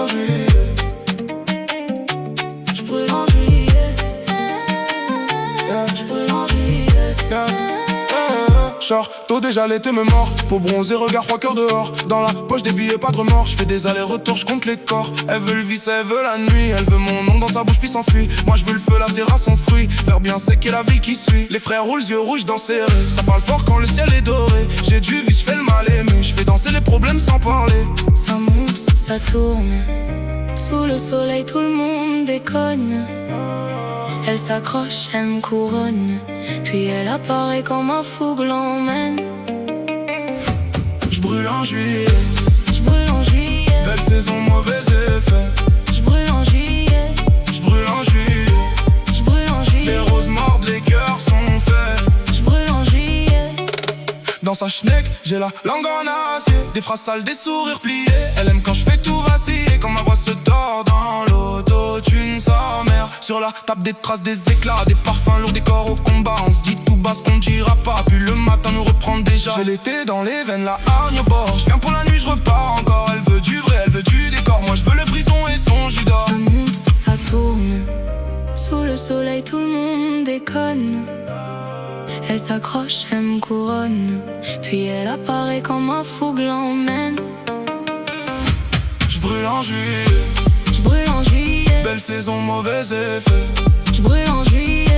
en juillet. J'brûle en juillet. J'brûle en juillet. Char, tôt déjà l'été me mord. Peau bronzée, regard froid, cœur dehors. Dans la poche des billets, pas de remords. J'fais des allers-retours, j'compte les corps. Elle veut le vice, elle veut la nuit. Elle veut mon nom dans sa bouche puis s'enfuit. Moi je veux le feu, la terrasse en fruit. Vers bien sec et la ville qui suit. Les frères roulent, yeux rouges dans ses rêves. Ça parle fort quand le ciel est doré. J'ai du vice, j'fais le mal aimé. J'fais danser les problèmes sans parler. Ça monte, ça tourne. Sous le soleil tout le monde déconne. Elle s'accroche, elle me couronne. Puis elle apparaît comme un fou que l'emmène. J'brûle en juillet. J'brûle en juillet. Belle saison, mauvais effet. J'brûle en juillet. J'brûle en juillet. J'brûle en juillet. Les roses mordent, les cœurs sont faits. J'brûle en juillet. Dans sa schneck, j'ai la langue en acier. Des phrases sales, des sourires pliés. Elle aime quand je fais tout vaciller. Quand ma voix se tord dans l'autotune, sa mère. Sur la table des traces, des éclats, des parfums lourds, des corps au combat. On se dit tout bas ce qu'on dira pas. Puis le matin nous reprend déjà. J'ai l'été dans les veines, la hargne au bord. Je viens pour la nuit, je repars encore. Elle veut du vrai, elle veut du décor. Moi je veux le frisson et son jus d'or. Ça monte, ça tourne. Sous le soleil tout le monde déconne. Elle s'accroche, elle me couronne. Puis elle apparaît comme un fou que l'emmène. J'brûle en juillet. J'brûle en juillet. Belle saison, mauvais effet. J'brûle en juillet.